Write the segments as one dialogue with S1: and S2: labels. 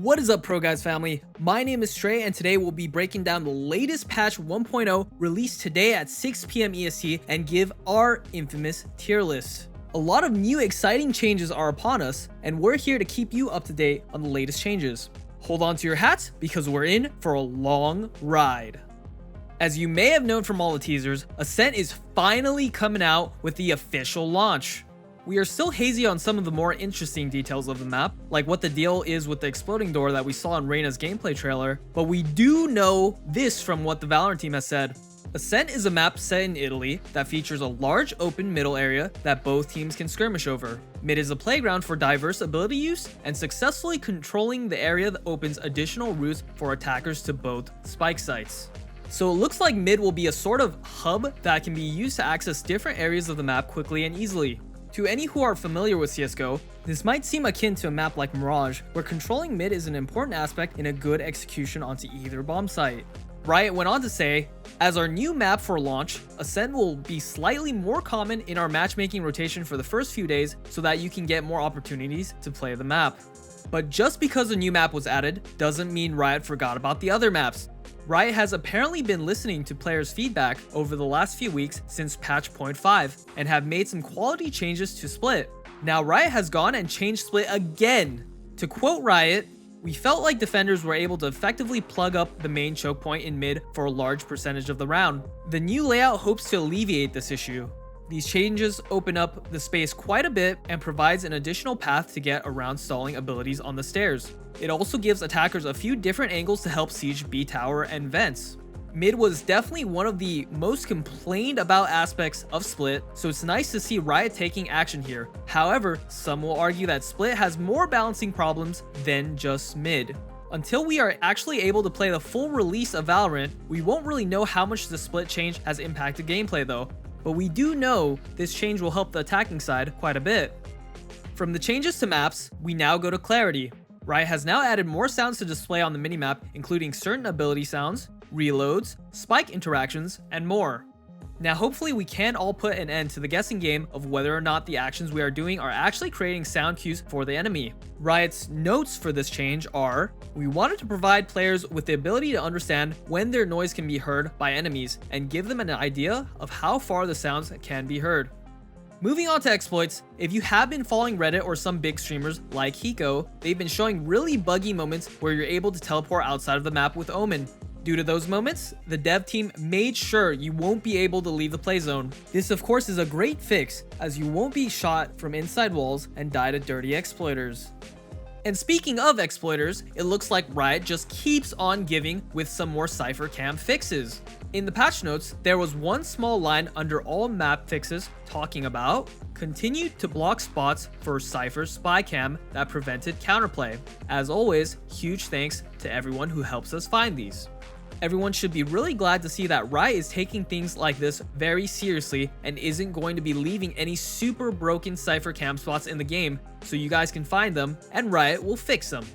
S1: What is up, ProGuides family? My name is Trey, and today we'll be breaking down the latest patch 1.0 released today at 6 p.m. EST and give our infamous tier list. A lot of new exciting changes are upon us, and we're here to keep you up to date on the latest changes. Hold on to your hats because we're in for a long ride. As you may have known from all the teasers, Ascent is finally coming out with the official launch. We are still hazy on some of the more interesting details of the map, like what the deal is with the exploding door that we saw in Reyna's gameplay trailer, but we do know this from what the Valorant team has said. Ascent is a map set in Italy that features a large open middle area that both teams can skirmish over. Mid is a playground for diverse ability use, and successfully controlling the area that opens additional routes for attackers to both spike sites. So it looks like mid will be a sort of hub that can be used to access different areas of the map quickly and easily. To any who are familiar with CSGO, this might seem akin to a map like Mirage, where controlling mid is an important aspect in a good execution onto either bomb site. Riot went on to say, as our new map for launch, Ascent will be slightly more common in our matchmaking rotation for the first few days so that you can get more opportunities to play the map. But just because a new map was added doesn't mean Riot forgot about the other maps. Riot has apparently been listening to players' feedback over the last few weeks since patch 0.5 and have made some quality changes to Split. Now Riot has gone and changed Split again. To quote Riot, "We felt like defenders were able to effectively plug up the main choke point in mid for a large percentage of the round. The new layout hopes to alleviate this issue. These changes open up the space quite a bit and provides an additional path to get around stalling abilities on the stairs. It also gives attackers a few different angles to help siege B tower and vents." Mid was definitely one of the most complained about aspects of Split, so it's nice to see Riot taking action here. However, some will argue that Split has more balancing problems than just mid. Until we are actually able to play the full release of Valorant, we won't really know how much the Split change has impacted gameplay though. But we do know this change will help the attacking side quite a bit. From the changes to maps, we now go to clarity. Riot has now added more sounds to display on the minimap, including certain ability sounds, reloads, spike interactions, and more. Now hopefully we can all put an end to the guessing game of whether or not the actions we are doing are actually creating sound cues for the enemy. Riot's notes for this change are, we wanted to provide players with the ability to understand when their noise can be heard by enemies and give them an idea of how far the sounds can be heard. Moving on to exploits, if you have been following Reddit or some big streamers like Hiko, they've been showing really buggy moments where you're able to teleport outside of the map with Omen. Due to those moments, the dev team made sure you won't be able to leave the play zone. This of course is a great fix, as you won't be shot from inside walls and die to dirty exploiters. And speaking of exploiters, it looks like Riot just keeps on giving with some more Cypher cam fixes. In the patch notes, there was one small line under all map fixes talking about continued to block spots for Cypher spy cam that prevented counterplay. As always, huge thanks to everyone who helps us find these. Everyone should be really glad to see that Riot is taking things like this very seriously and isn't going to be leaving any super broken Cypher cam spots in the game so you guys can find them and Riot will fix them.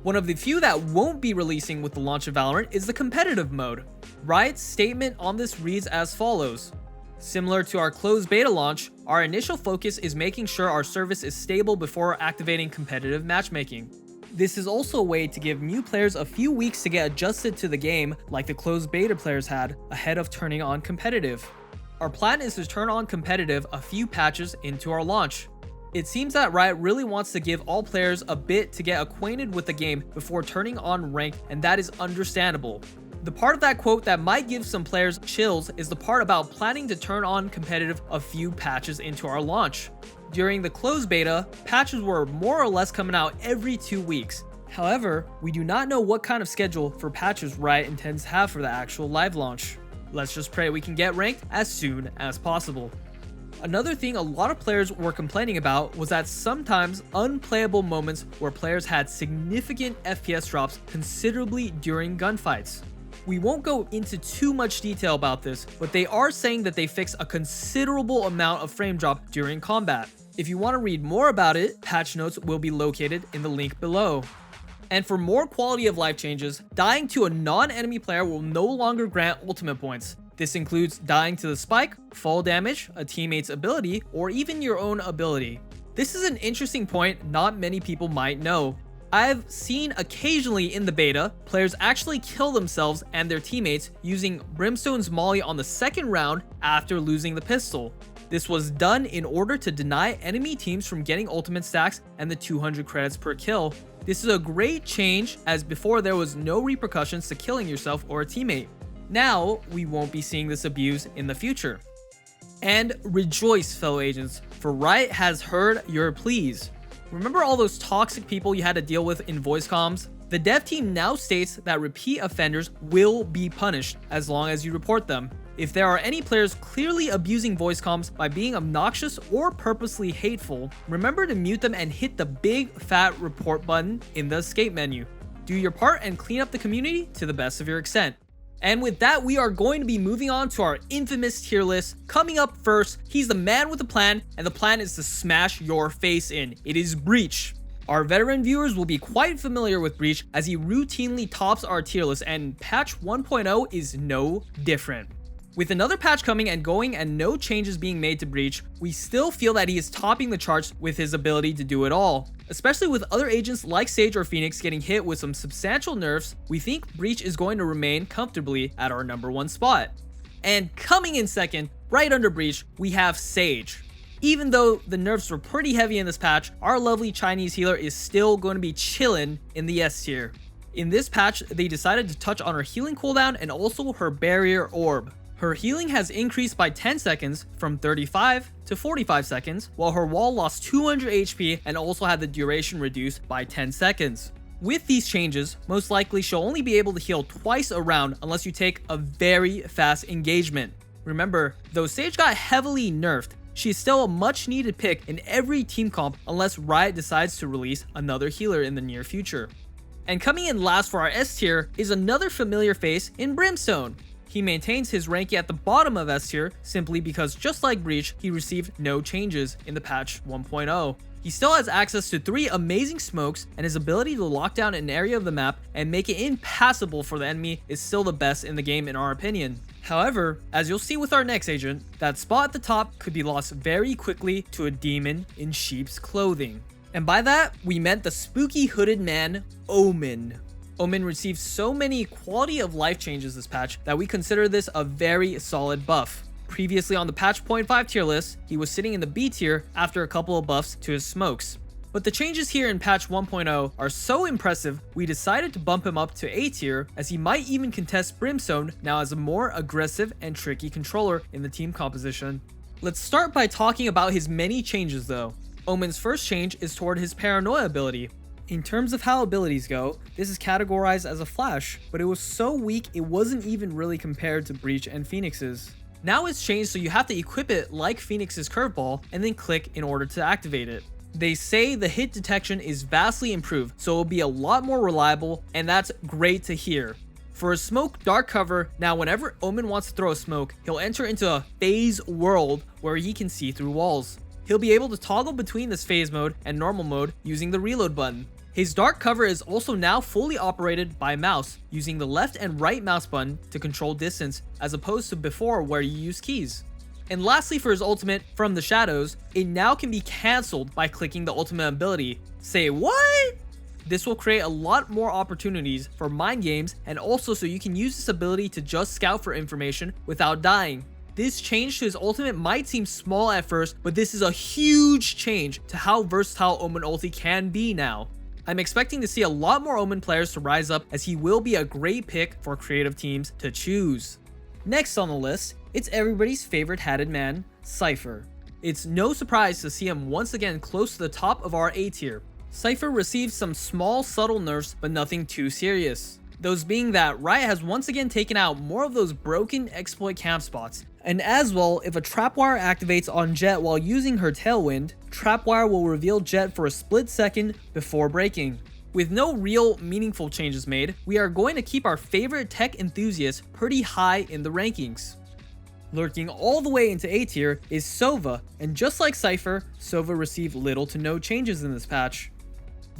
S1: One of the few that won't be releasing with the launch of Valorant is the competitive mode. Riot's statement on this reads as follows. Similar to our closed beta launch, our initial focus is making sure our service is stable before activating competitive matchmaking. This is also a way to give new players a few weeks to get adjusted to the game like the closed beta players had ahead of turning on competitive. Our plan is to turn on competitive a few patches into our launch. It seems that Riot really wants to give all players a bit to get acquainted with the game before turning on ranked, and that is understandable. The part of that quote that might give some players chills is the part about planning to turn on competitive a few patches into our launch. During the closed beta, patches were more or less coming out every 2 weeks. However, we do not know what kind of schedule for patches Riot intends to have for the actual live launch. Let's just pray we can get ranked as soon as possible. Another thing a lot of players were complaining about was that sometimes unplayable moments where players had significant FPS drops considerably during gunfights. We won't go into too much detail about this, but they are saying that they fix a considerable amount of frame drop during combat. If you want to read more about it, patch notes will be located in the link below. And for more quality of life changes, dying to a non-enemy player will no longer grant ultimate points. This includes dying to the spike, fall damage, a teammate's ability, or even your own ability. This is an interesting point not many people might know. I've seen occasionally in the beta, players actually kill themselves and their teammates using Brimstone's molly on the second round after losing the pistol. This was done in order to deny enemy teams from getting ultimate stacks and the 200 credits per kill. This is a great change, as before there was no repercussions to killing yourself or a teammate. Now, we won't be seeing this abuse in the future. And rejoice, fellow agents, for Riot has heard your pleas. Remember all those toxic people you had to deal with in voice comms? The dev team now states that repeat offenders will be punished as long as you report them. If there are any players clearly abusing voice comms by being obnoxious or purposely hateful, remember to mute them and hit the big fat report button in the escape menu. Do your part and clean up the community to the best of your extent. And with that, we are going to be moving on to our infamous tier list. Coming up first, he's the man with a plan, and the plan is to smash your face in. It is Breach. Our veteran viewers will be quite familiar with Breach, as he routinely tops our tier list, and patch 1.0 is no different. With another patch coming and going and no changes being made to Breach, we still feel that he is topping the charts with his ability to do it all. Especially with other agents like Sage or Phoenix getting hit with some substantial nerfs, we think Breach is going to remain comfortably at our #1 spot. And coming in second, right under Breach, we have Sage. Even though the nerfs were pretty heavy in this patch, our lovely Chinese healer is still going to be chillin' in the S tier. In this patch, they decided to touch on her healing cooldown and also her barrier orb. Her healing has increased by 10 seconds from 35 to 45 seconds, while her wall lost 200 HP and also had the duration reduced by 10 seconds. With these changes, most likely she'll only be able to heal twice a round unless you take a very fast engagement. Remember, though Sage got heavily nerfed, she is still a much needed pick in every team comp unless Riot decides to release another healer in the near future. And coming in last for our S tier is another familiar face in Brimstone. He maintains his ranking at the bottom of S tier simply because, just like Breach, he received no changes in the patch 1.0. He still has access to 3 amazing smokes, and his ability to lock down an area of the map and make it impassable for the enemy is still the best in the game in our opinion. However, as you'll see with our next agent, that spot at the top could be lost very quickly to a demon in sheep's clothing. And by that, we meant the spooky hooded man, Omen. Omen received so many quality of life changes this patch that we consider this a very solid buff. Previously on the patch 0.5 tier list, he was sitting in the B tier after a couple of buffs to his smokes. But the changes here in patch 1.0 are so impressive, we decided to bump him up to A tier, as he might even contest Brimstone now as a more aggressive and tricky controller in the team composition. Let's start by talking about his many changes though. Omen's first change is toward his paranoia ability. In terms of how abilities go, this is categorized as a flash, but it was so weak it wasn't even really compared to Breach and Phoenix's. Now it's changed so you have to equip it like Phoenix's curveball and then click in order to activate it. They say the hit detection is vastly improved, so it will be a lot more reliable, and that's great to hear. For a smoke dark cover, now whenever Omen wants to throw a smoke, he'll enter into a phase world where he can see through walls. He'll be able to toggle between this phase mode and normal mode using the reload button. His dark cover is also now fully operated by mouse, using the left and right mouse button to control distance, as opposed to before where you use keys. And lastly, for his ultimate, From the Shadows, it now can be cancelled by clicking the ultimate ability. Say what? This will create a lot more opportunities for mind games, and also so you can use this ability to just scout for information without dying. This change to his ultimate might seem small at first, but this is a huge change to how versatile Omen ulti can be now. I'm expecting to see a lot more Omen players to rise up, as he will be a great pick for creative teams to choose. Next on the list, it's everybody's favorite hatted man, Cypher. It's no surprise to see him once again close to the top of our A tier. Cypher received some small subtle nerfs, but nothing too serious. Those being that Riot has once again taken out more of those broken exploit camp spots. And as well, if a trapwire activates on Jett while using her tailwind, trapwire will reveal Jett for a split second before breaking. With no real meaningful changes made, we are going to keep our favorite tech enthusiast pretty high in the rankings. Lurking all the way into A tier is Silva, and just like Cypher, Silva received little to no changes in this patch.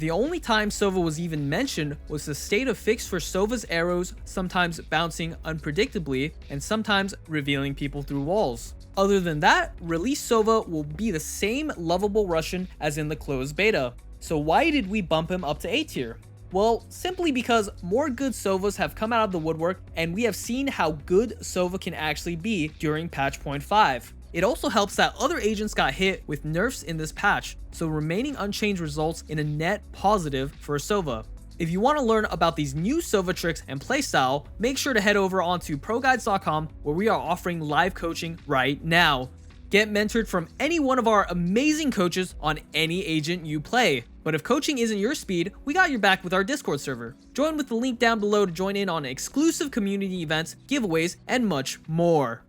S1: The only time Silva was even mentioned was the state of fix for Silva's arrows sometimes bouncing unpredictably and sometimes revealing people through walls. Other than that, release Silva will be the same lovable Russian as in the closed beta. So why did we bump him up to A tier? Well, simply because more good Silvas have come out of the woodwork and we have seen how good Silva can actually be during patch 0.5. It also helps that other agents got hit with nerfs in this patch, so remaining unchanged results in a net positive for Silva. If you want to learn about these new Silva tricks and playstyle, make sure to head over onto ProGuides.com where we are offering live coaching right now. Get mentored from any one of our amazing coaches on any agent you play. But if coaching isn't your speed, we got your back with our Discord server. Join with the link down below to join in on exclusive community events, giveaways, and much more.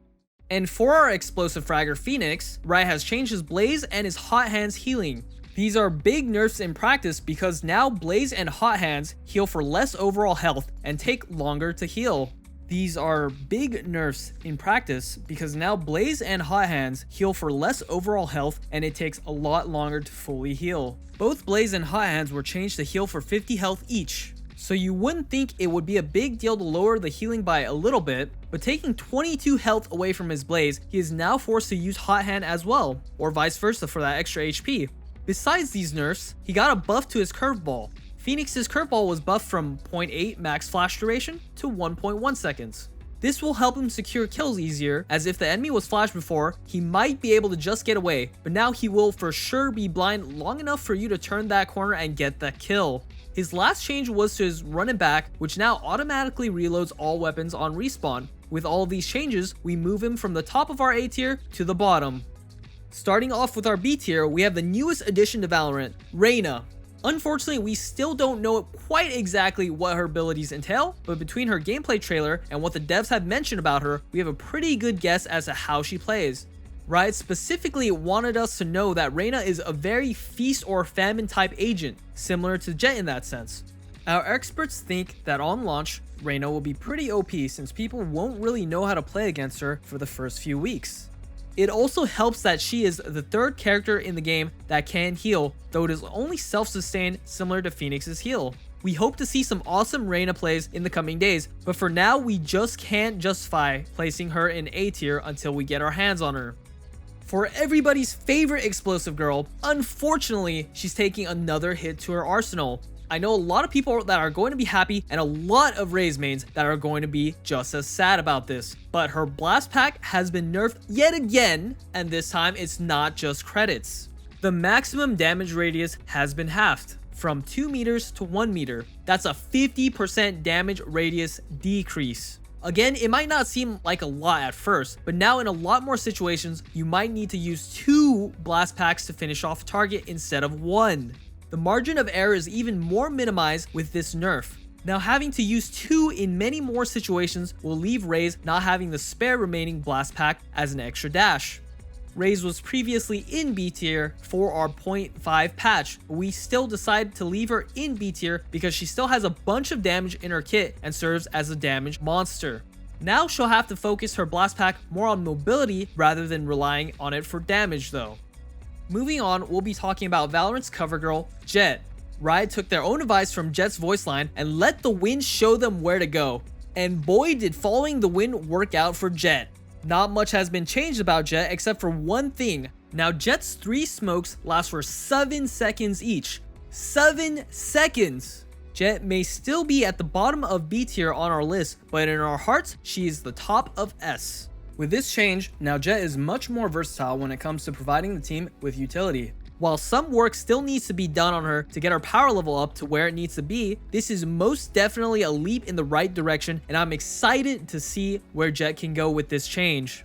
S1: And for our explosive fragger Phoenix, Rye has changed his Blaze and his Hot Hands healing. These are big nerfs in practice because now Blaze and Hot Hands heal for less overall health and take longer to heal. These are big nerfs in practice because now Blaze and Hot Hands heal for less overall health and it takes a lot longer to fully heal. Both Blaze and Hot Hands were changed to heal for 50 health each. So you wouldn't think it would be a big deal to lower the healing by a little bit, but taking 22 health away from his Blaze, he is now forced to use Hot Hand as well, or vice versa for that extra HP. Besides these nerfs, he got a buff to his curveball. Phoenix's curveball was buffed from 0.8 max flash duration to 1.1 seconds. This will help him secure kills easier, as if the enemy was flashed before, he might be able to just get away, but now he will for sure be blind long enough for you to turn that corner and get that kill. His last change was to his run and back, which now automatically reloads all weapons on respawn. With all of these changes, we move him from the top of our A tier to the bottom. Starting off with our B tier, we have the newest addition to Valorant, Reyna. Unfortunately, we still don't know quite exactly what her abilities entail, but between her gameplay trailer and what the devs have mentioned about her, we have a pretty good guess as to how she plays. Riot specifically wanted us to know that Reyna is a very feast or famine type agent, similar to Jett in that sense. Our experts think that on launch, Reyna will be pretty OP since people won't really know how to play against her for the first few weeks. It also helps that she is the third character in the game that can heal, though it is only self-sustained similar to Phoenix's heal. We hope to see some awesome Reyna plays in the coming days, but for now we just can't justify placing her in A tier until we get our hands on her. For everybody's favorite explosive girl, unfortunately, she's taking another hit to her arsenal. I know a lot of people that are going to be happy and a lot of Raze mains that are going to be just as sad about this. But her blast pack has been nerfed yet again, and this time it's not just credits. The maximum damage radius has been halved from 2 meters to 1 meter. That's a 50% damage radius decrease. Again, it might not seem like a lot at first, but now in a lot more situations, you might need to use 2 blast packs to finish off a target instead of 1. The margin of error is even more minimized with this nerf. Now having to use 2 in many more situations will leave Raze not having the spare remaining blast pack as an extra dash. Raze was previously in B tier for our 0.5 patch, but we still decided to leave her in B tier because she still has a bunch of damage in her kit and serves as a damage monster. Now she'll have to focus her blast pack more on mobility rather than relying on it for damage though. Moving on, we'll be talking about Valorant's cover girl, Jett. Riot took their own advice from Jett's voice line and let the wind show them where to go. And boy did following the wind work out for Jett. Not much has been changed about Jett except for one thing. Now Jett's 3 smokes last for 7 seconds each. 7 seconds! Jett may still be at the bottom of B tier on our list, but in our hearts, she is the top of S. With this change, now Jett is much more versatile when it comes to providing the team with utility. While some work still needs to be done on her to get her power level up to where it needs to be, this is most definitely a leap in the right direction, and I'm excited to see where Jett can go with this change.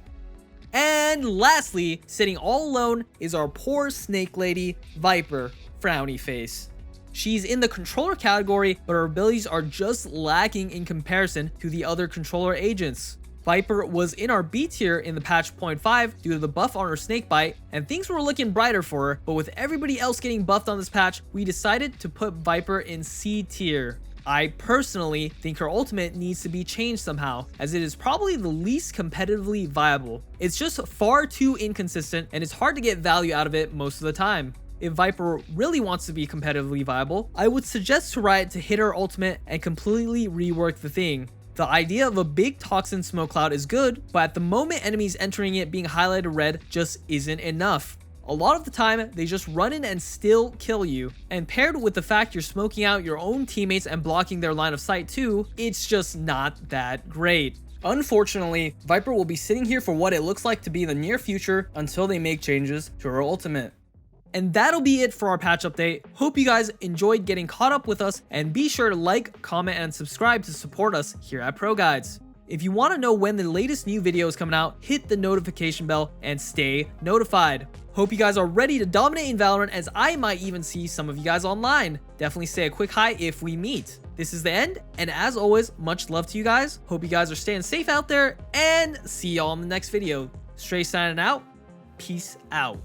S1: And lastly, sitting all alone is our poor snake lady, Viper, frowny face. She's in the controller category, but her abilities are just lacking in comparison to the other controller agents. Viper was in our B tier in the patch 0.5 due to the buff on her snake bite, and things were looking brighter for her, but with everybody else getting buffed on this patch, we decided to put Viper in C tier. I personally think her ultimate needs to be changed somehow, as it is probably the least competitively viable. It's just far too inconsistent, and it's hard to get value out of it most of the time. if Viper really wants to be competitively viable, I would suggest to Riot to hit her ultimate and completely rework the thing. The idea of a big toxin smoke cloud is good, but at the moment enemies entering it being highlighted red just isn't enough. A lot of the time, they just run in and still kill you. And paired with the fact you're smoking out your own teammates and blocking their line of sight too, it's just not that great. Unfortunately, Viper will be sitting here for what it looks like to be the near future until they make changes to her ultimate. And that'll be it for our patch update. Hope you guys enjoyed getting caught up with us, and be sure to like, comment, and subscribe to support us here at ProGuides. If you want to know when the latest new video is coming out, hit the notification bell and stay notified. Hope you guys are ready to dominate in Valorant, as I might even see some of you guys online. Definitely say a quick hi if we meet. This is the end, and as always, much love to you guys. Hope you guys are staying safe out there, and see y'all in the next video. Stray signing out. Peace out.